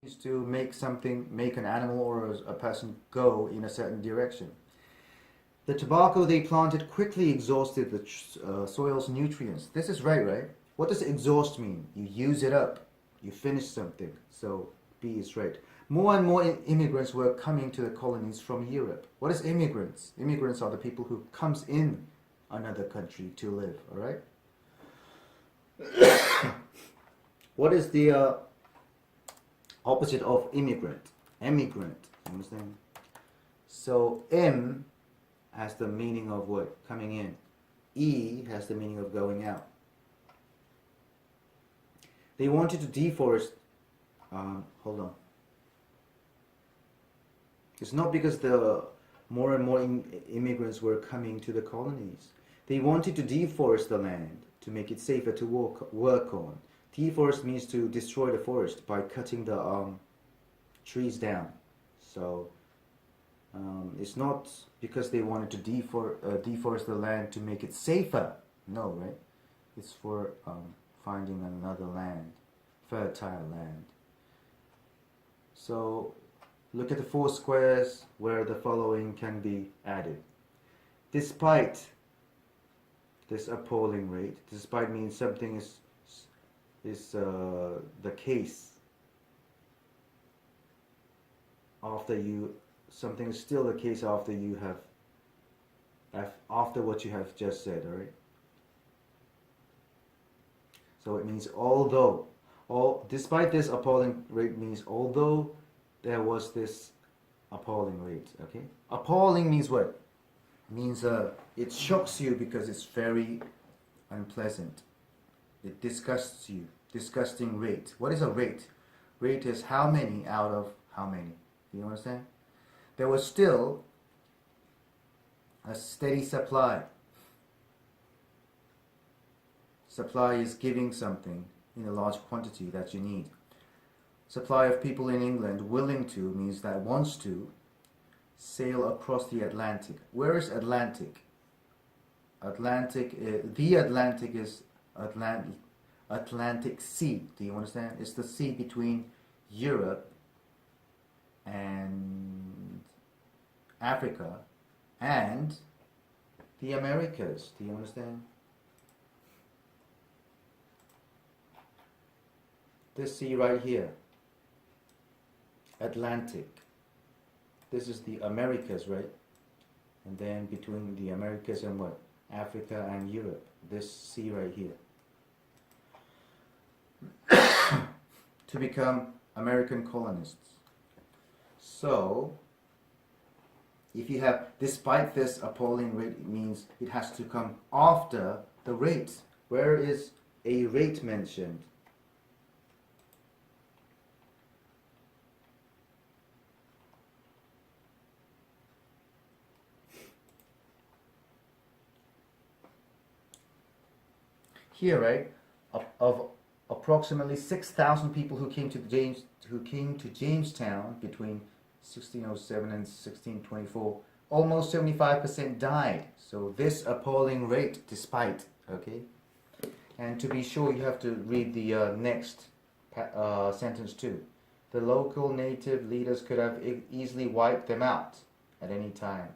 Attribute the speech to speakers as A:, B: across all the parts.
A: is to make an animal or a person go in a certain direction. The tobacco they planted quickly exhausted the soil's nutrients. This is right, right? What does exhaust mean? You use it up. You finish something. So B is right. More and more immigrants were coming to the colonies from Europe. What is immigrants? Immigrants are the people who comes in another country to live, all right? What is the opposite of immigrant? Emigrant, you understand? So M has the meaning of what? Coming in. E has the meaning of going out. They wanted to deforest. Hold on. It's not because the more and more immigrants were coming to the colonies. They wanted to deforest the land to make it safer to work on. Deforest means to destroy the forest by cutting the trees down. So it's not because they wanted to deforest the land to make it safer. No, right? It's for finding another land, fertile land. So look at the 4 squares where the following can be added. Despite this appalling rate, despite means something is the case after you, something is still the case after you have, after what you have just said, alright? So it means although, despite this appalling rate means although there was this appalling rate, okay? Appalling means what? Means it shocks you because it's very unpleasant. It disgusts you. Disgusting rate. What is a rate? Rate is how many out of how many. Do you understand? There was still a steady supply. Supply is giving something in a large quantity that you need. Supply of people in England willing to means that wants to sail across the Atlantic. Where is Atlantic? The Atlantic is Atlantic Sea. Do you understand? It's the sea between Europe and Africa and the Americas. Do you understand? This sea right here, Atlantic. This is the Americas, right? And then between the Americas and what? Africa and Europe. This sea right here. To become American colonists. So, if you have, despite this appalling rate, it means it has to come after the rate. Where is a rate mentioned? Here, right? Of approximately 6,000 people who came to Jamestown between 1607 and 1624, almost 75% died. So this appalling rate, despite, okay? And to be sure, you have to read the next sentence too. The local native leaders could have easily wiped them out at any time,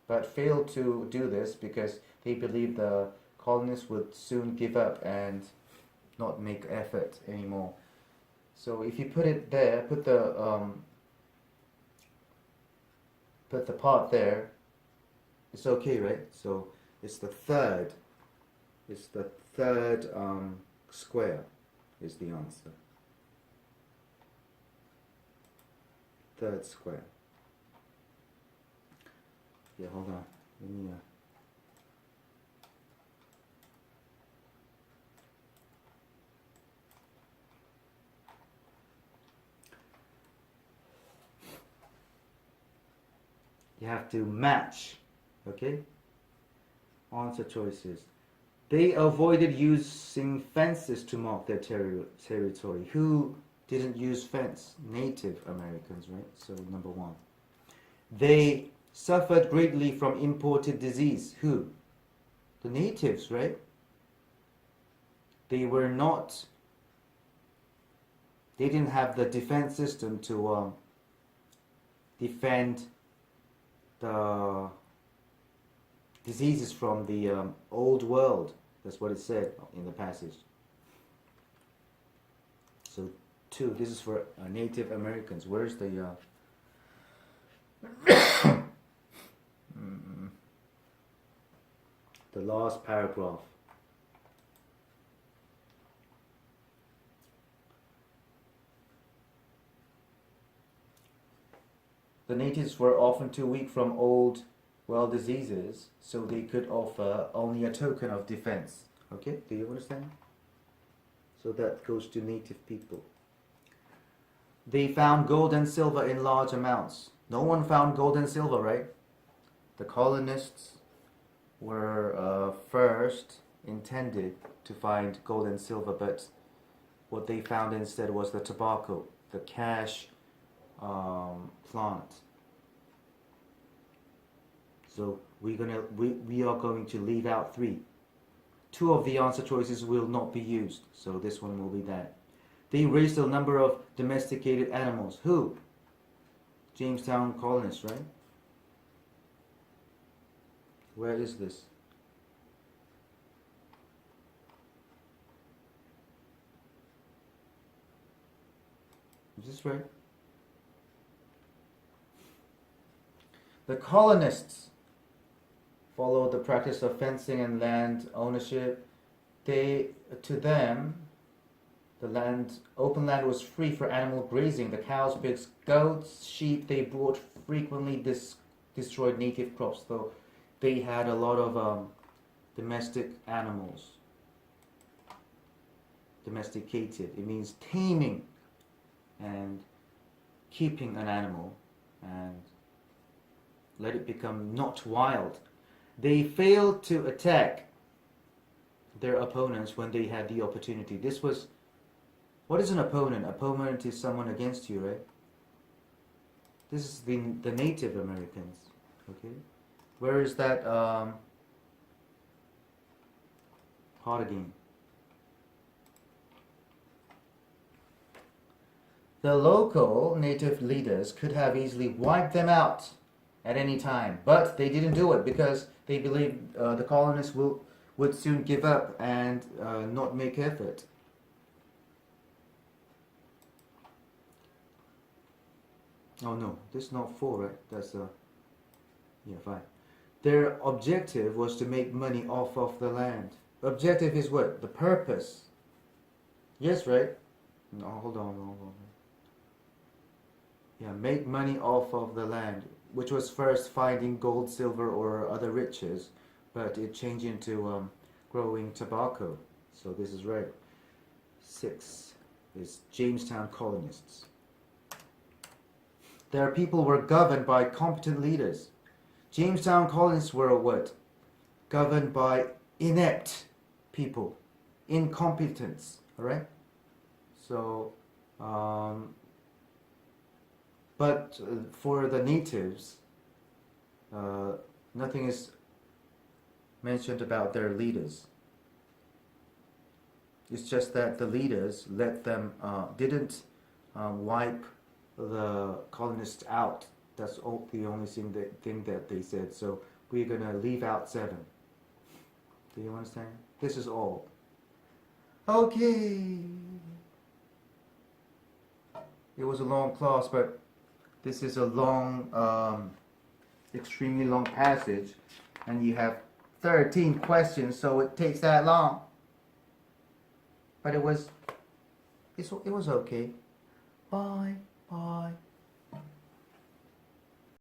A: but failed to do this because they believed the colonists would soon give up and not make effort anymore. So if you put it there, put the part there, it's okay, right? So it's the third square is the answer. Third square. Yeah, hold on. Let me you have to match, okay? Answer choices. They avoided using fences to mark their territory. Who didn't use fence? Native Americans, right? So number 1. They suffered greatly from imported disease. Who? The natives, right? They were not They didn't have the defense system to defend the diseases from the old world. That's what it said in the passage. So 2, this is for Native Americans. Where's the the last paragraph? The natives were often too weak from old world diseases, so they could offer only a token of defense. Okay, do you understand? So that goes to native people. They found gold and silver in large amounts. No one found gold and silver, right? The colonists were first intended to find gold and silver, but what they found instead was the tobacco, the cash plant. So we are going to leave out 3. 2 of the answer choices will not be used, so this one will be that. They raised a number of domesticated animals. Who? Jamestown colonists, right? Where is this? Is this right? The colonists followed the practice of fencing and land ownership. To them, the open land was free for animal grazing. The cows, pigs, goats, sheep they brought frequently destroyed native crops, though they had a lot of domestic animals. Domesticated, it means taming and keeping an animal and let it become not wild. They failed to attack their opponents when they had the opportunity. This was, what is an opponent? Opponent is someone against you, right? This is the Native Americans. Okay, where is that part again? The local native leaders could have easily wiped them out at any time, but they didn't do it because they believed the colonists would soon give up and not make effort. Oh no, this is not 4, right? That's yeah, 5. Their objective was to make money off of the land. Objective is what? The purpose. Yes, right? No, hold on. Yeah, make money off of the land, which was first finding gold, silver, or other riches, but it changed into growing tobacco. So this is right. 6 is Jamestown colonists. Their people were governed by competent leaders. Jamestown colonists were what? Governed by inept people, incompetence. All right. So, but for the natives, nothing is mentioned about their leaders. It's just that the leaders let them didn't wipe the colonists out. That's the only thing that they said. So we're gonna leave out 7. Do you understand? This is all. Okay. It was a long class, but this is a long, extremely long passage, and you have 13 questions, so it takes that long. But it was okay. Bye.